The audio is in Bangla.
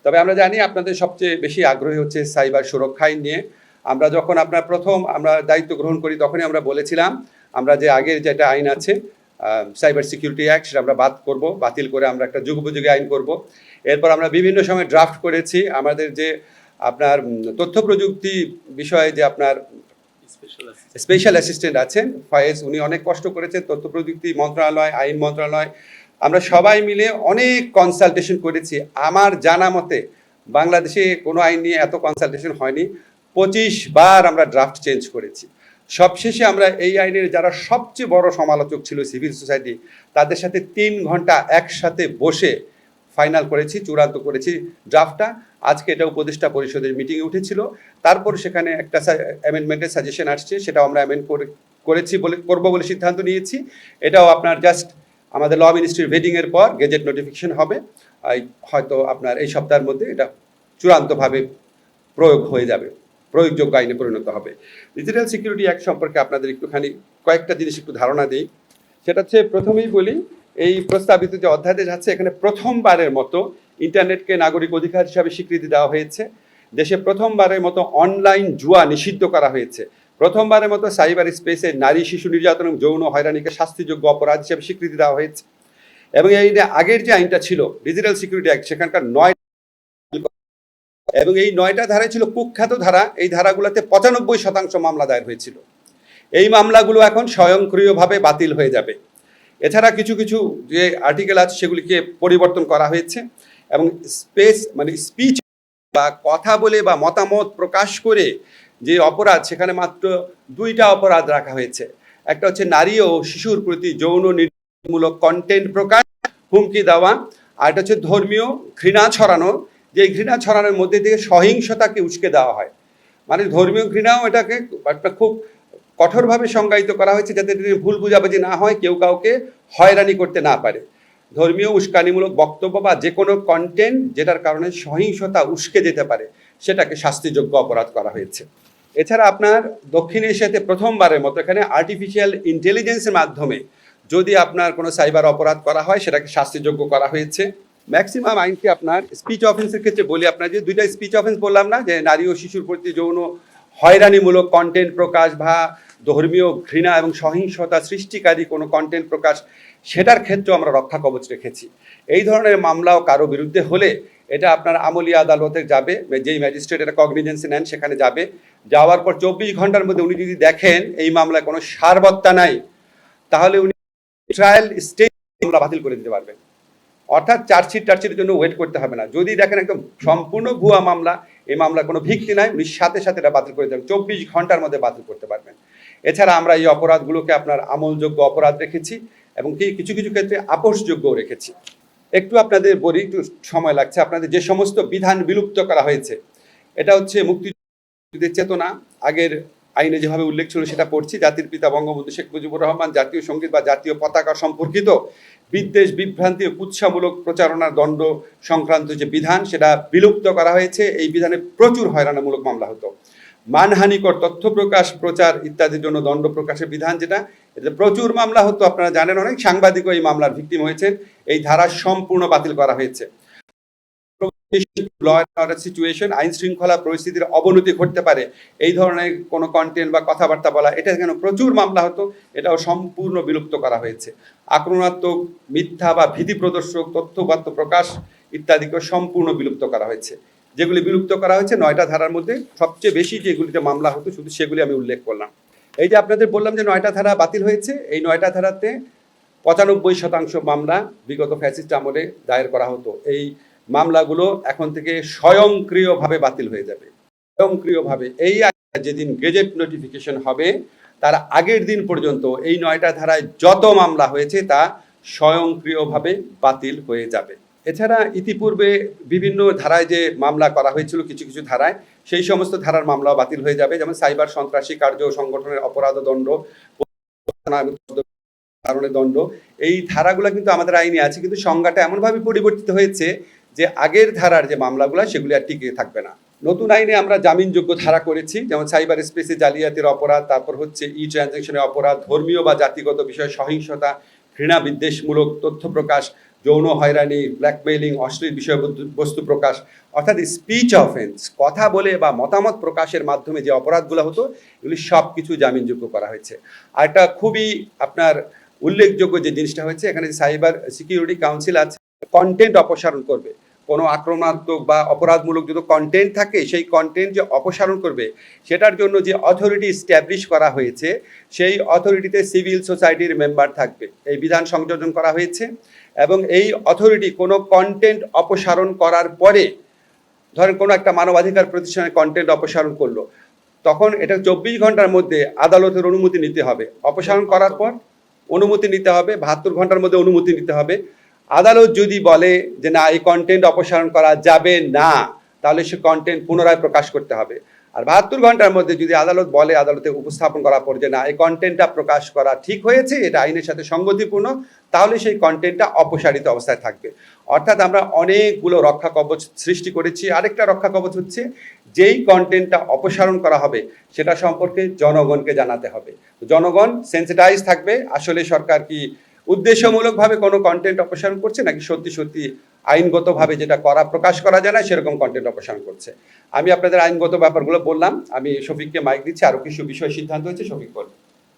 তবে আমরা জানি আপনাদের সবচেয়ে বেশি আগ্রহী হচ্ছে সাইবার সুরক্ষা আইন নিয়ে। আমরা যখন আমরা দায়িত্ব গ্রহণ করি তখনই আমরা বলেছিলাম আমরা যে আগের যেটা আইন আছে সাইবার সিকিউরিটি অ্যাক্ট সেটা আমরা বাতিল করে আমরা একটা যুগোপযোগী আইন করব। এরপর আমরা বিভিন্ন সময় ড্রাফট করেছি আমাদের যে আপনার তথ্য প্রযুক্তি বিষয়ে যে আপনার স্পেশাল অ্যাসিস্ট্যান্ট আছেন ফয়েজ, উনি অনেক কষ্ট করেছেন। তথ্য প্রযুক্তি মন্ত্রণালয়, আইন মন্ত্রণালয়, আমরা সবাই মিলে অনেক কনসালটেশন করেছি। আমার জানা মতে বাংলাদেশে কোনো আইন নিয়ে এত কনসালটেশন হয়নি। 25 বার আমরা ড্রাফট চেঞ্জ করেছি। সবশেষে আমরা এই আইনের যারা সবচেয়ে বড় সমালোচক ছিল সিভিল সোসাইটি, তাদের সাথে 3 ঘন্টা একসাথে বসে ফাইনাল করেছি, চূড়ান্ত করেছি ড্রাফটটা। আজকে এটা উপদেষ্টা পরিষদের মিটিংয়ে উঠেছিল, তারপর সেখানে একটা অ্যামেন্ডমেন্টের সাজেশন আসছে, সেটাও আমরা করবো বলে সিদ্ধান্ত নিয়েছি। এটাও আপনার জাস্ট আমাদের ল মিনিস্ট্রির ভেটিংয়ের পর গেজেট নোটিফিকেশন হবে, হয়তো আপনার এই সপ্তাহের মধ্যে এটা চূড়ান্তভাবে প্রয়োগ হয়ে যাবে, প্রয়োগযোগ্য আইনে পরিণত হবে। ডিজিটাল সিকিউরিটি অ্যাক্ট সম্পর্কে আপনাদের একটুখানি কয়েকটা জিনিস একটু ধারণা দিই। সেটা হচ্ছে, প্রথমেই বলি, এই প্রস্তাবিত যে অধ্যাদেশ আছে এখানে প্রথমবারের মতো ইন্টারনেটকে নাগরিক অধিকার হিসাবে স্বীকৃতি দেওয়া হয়েছে। দেশে প্রথমবারের মতো অনলাইন জুয়া নিষিদ্ধ করা হয়েছে। প্রথমবারের মতো সাইবার স্পেসে নারী শিশু নির্যাতন এবং যৌন হয়রানিকে শাস্তিযোগ্য অপরাধ হিসেবে স্বীকৃতি দেওয়া হয়েছে। এবং এই আগের যে আইনটা ছিল ডিজিটাল সিকিউরিটি অ্যাক্ট, সেখানকার 9 এবং এই 9টা ধারায় ছিল কুখ্যাত ধারা। এই ধারাগুলোতে 95% মামলা দায়ের হয়েছিল। এই মামলাগুলো এখন স্বয়ংক্রিয়ভাবে বাতিল হয়ে যাবে। এছাড়া কিছু কিছু যে আর্টিকেল আছে সেগুলিকে পরিবর্তন করা হয়েছে এবং স্পিচ বা কথা বলে বা মতামত প্রকাশ করে যে অপরাধ, সেখানে মাত্র 2টা অপরাধ রাখা হয়েছে। একটা হচ্ছে নারী ও শিশুর প্রতি যৌন নির্যাতনমূলক কন্টেন্ট প্রকাশ, হুমকি দেওয়া, আর এটা হচ্ছে ধর্মীয় ঘৃণা ছড়ানো, যে ঘৃণা ছড়ানোর মধ্যে থেকে সহিংসতাকে উস্কে দেওয়া হয়। মানে ধর্মীয় ঘৃণাও এটাকে একটা খুব কঠোরভাবে সংজ্ঞায়িত করা হয়েছে, যাতে ভুল বুঝাবুঝি না হয়, কেউ কাউকে হয়রানি করতে না পারে। ধর্মীয় উস্কানিমূলক বক্তব্য বা যে কোনো কন্টেন্ট যেটার কারণে সহিংসতা উস্কে যেতে পারে, সেটাকে শাস্তিযোগ্য অপরাধ করা হয়েছে। এছাড়া আপনার দক্ষিণ এশিয়াতে প্রথমবারের মতো এখানে আর্টিফিশিয়াল ইন্টেলিজেন্সের মাধ্যমে যদি আপনার কোনো সাইবার অপরাধ করা হয়, সেটাকে শাস্তিযোগ্য করা হয়েছে। ম্যাক্সিমাম আইনকে আপনার স্পিচ অফেন্সের ক্ষেত্রে বলি, আপনার যে 2টা স্পিচ অফেন্স বললাম না, যে নারী ও শিশুর প্রতি যৌন হয়রানিমূলক কন্টেন্ট প্রকাশ বা ধর্মীয় ঘৃণা এবং সহিংসতা সৃষ্টিকারী কোনো কন্টেন্ট প্রকাশ, সেটার ক্ষেত্রেও আমরা রক্ষা কবচ রেখেছি। এই ধরনের মামলাও কারো বিরুদ্ধে হলে এটা আপনার আমলি আদালতে যাবে, যেই ম্যাজিস্ট্রেট এটা কগনিজেন্সে নেন সেখানে যাবে। যাওয়ার পর 24 ঘন্টার মধ্যে উনি যদি দেখেন এই মামলায় কোনো সারবত্তা নাই, তাহলে উনি ট্রায়াল স্টেজ মামলা বাতিল করে দিতে পারবেন। অর্থাৎ চার্জশিটের জন্য ওয়েট করতে হবে না। যদি দেখেন একদম সম্পূর্ণ ভুয়া মামলা, এই মামলার কোনো ভিত্তি নাই, উনি সাথে সাথে এটা বাতিল করে দেবেন, 24 ঘন্টার মধ্যে বাতিল করতে পারবেন। এছাড়া আমরা এই অপরাধগুলোকে আপনার আমলযোগ্য অপরাধ রেখেছি এবং কিছু কিছু ক্ষেত্রে আপোষযোগ্যও রেখেছি। একটু আপনাদের বলি, একটু সময় লাগছে। আপনাদের যে সমস্ত বিধান বিলুপ্ত করা হয়েছে, এটা হচ্ছে মুক্তিযুদ্ধের চেতনা, আগের আইনে যেভাবে উল্লেখ ছিল সেটা পড়ছি। জাতির পিতা বঙ্গবন্ধু শেখ মুজিবুর রহমান জাতীয় সঙ্গীত বা জাতীয় পতাকা সম্পর্কিত বিদ্বেষ, বিভ্রান্তি ও কুৎসামূলক প্রচারণার দণ্ড সংক্রান্ত যে বিধান, সেটা বিলুপ্ত করা হয়েছে। এই বিধানে প্রচুর হয়রানিমূলক মামলা হতো। মানহানিকর তথ্য প্রকাশ, প্রচার ইত্যাদির জন্য দণ্ড প্রকাশের বিধান, যেটা এতে প্রচুর মামলা হতো। আপনারা জানেন, অনেক সাংবাদিকও এই মামলার ভিকটিম হয়েছেন। এই ধারা সম্পূর্ণ বাতিল করা হয়েছে। সিচুয়েশন, আইন শৃঙ্খলা পরিস্থিতির অবনতি ঘটতে পারে, এই ধরনের কোনো কন্টেন্ট বা কথাবার্তা বলা, এটা কেন প্রচুর মামলা হতো, এটাও সম্পূর্ণ বিলুপ্ত করা হয়েছে। আক্রমণাত্মক, মিথ্যা বা ভীতি প্রদর্শক তথ্যবার্তা প্রকাশ ইত্যাদিকে সম্পূর্ণ বিলুপ্ত করা হয়েছে। যেগুলি বিলুপ্ত করা হয়েছে 9টা ধারার মধ্যে সবচেয়ে বেশি যেগুলিতে মামলা হতো শুধু সেগুলি আমি উল্লেখ করলাম। এই যে আপনাদের বললাম যে 9টা ধারা বাতিল হয়েছে, এই 9টা ধারাতে 95% মামলা বিগত ফ্যাসিস্ট আমলে দায়ের করা হতো। এই মামলাগুলো এখন থেকে স্বয়ংক্রিয়ভাবে বাতিল হয়ে যাবে, স্বয়ংক্রিয়ভাবে। এই যেদিন গেজেট নোটিফিকেশন হবে তার আগের দিন পর্যন্ত এই 9টা ধারায় যত মামলা হয়েছে তা স্বয়ংক্রিয়ভাবে বাতিল হয়ে যাবে। এছাড়া ইতিপূর্বে বিভিন্ন ধারায় যে মামলা করা হয়েছিল, কিছু কিছু ধারায়, সেই সমস্ত ধারার মামলাও বাতিল হয়ে যাবে। যেমন সাইবার সন্ত্রাসী কার্য সংগঠনের অপরাধ দণ্ড, কারণে দণ্ড, এই ধারাগুলো কিন্তু আমাদের আইনে আছে, কিন্তু সংজ্ঞাটা এমনভাবে পরিবর্তিত হয়েছে যে আগের ধারার যে মামলাগুলো সেগুলি আর টিকে থাকবে না। নতুন আইনে আমরা জামিনযোগ্য ধারা করেছি, যেমন সাইবার স্পেসে জালিয়াতির অপরাধ, তারপর হচ্ছে ট্রানজ্যাকশনের অপরাধ, ধর্মীয় বা জাতিগত বিষয়ে সহিংসতা, ঘৃণা বিদ্বেষমূলক তথ্য প্রকাশ যৌন হয়রানি, ব্ল্যাকমেইলিং, অশ্লীল বিষয়বস্তু প্রকাশ, অর্থাৎ স্পিচ অফেন্স, কথা বলে বা মতামত প্রকাশের মাধ্যমে যে অপরাধগুলো হতো এগুলি সব কিছু জামিনযোগ্য করা হয়েছে। আর একটা খুবই আপনার উল্লেখযোগ্য যে জিনিসটা হয়েছে, এখানে সাইবার সিকিউরিটি কাউন্সিল আছে, কন্টেন্ট অপসারণ করবে। কোনো আক্রমণাত্মক বা অপরাধমূলক যদি কন্টেন্ট থাকে, সেই কন্টেন্ট যে অপসারণ করবে সেটার জন্য যে অথরিটি স্ট্যাবলিশ করা হয়েছে, সেই অথরিটিতে সিভিল সোসাইটির মেম্বার থাকবে। এই বিধান সংযোজন করা হয়েছে এবং এই অথরিটি কোনো কন্টেন্ট অপসারণ করার পরে, ধরেন কোনো একটা মানবাধিকার প্রতিষ্ঠানে কন্টেন্ট অপসারণ করলো, তখন এটা 24 ঘন্টার মধ্যে আদালতের অনুমতি নিতে হবে। অপসারণ করার পর অনুমতি নিতে হবে, 72 ঘন্টার মধ্যে অনুমতি নিতে হবে। আদালত যদি বলে যে না, এই কন্টেন্ট অপসারণ করা যাবে না, তাহলে সে কন্টেন্ট পুনরায় প্রকাশ করতে হবে। আর 72 ঘন্টার মধ্যে যদি আদালত বলে, আদালতে উপস্থাপন করার পর যে না, এই কন্টেন্টটা প্রকাশ করা ঠিক হয়েছে, এটা আইনের সাথে সঙ্গতিপূর্ণ, তাহলে সেই কন্টেন্টটা অপসারিত অবস্থায় থাকবে। অর্থাৎ আমরা অনেকগুলো রক্ষা কবচ সৃষ্টি করেছি। আরেকটা রক্ষা কবচ হচ্ছে, যেই কন্টেন্টটা অপসারণ করা হবে সেটা সম্পর্কে জনগণকে জানাতে হবে। জনগণ সেন্সিটাইজ থাকবে, আসলে সরকার কি উদ্দেশ্যমূলকভাবে কোনো কন্টেন্ট অপসারণ করছে নাকি সত্যি সত্যি আইনগতভাবে যেটা করা প্রকাশ করা যায় না সেরকম কন্টেন্ট অপসারণ করছে। আমি আপনাদের আইনগত ব্যাপারগুলো বললাম। আমি শফিককে মাইক দিচ্ছি, আরও কিছু বিষয় সিদ্ধান্ত হয়েছে, শফিক বলুন।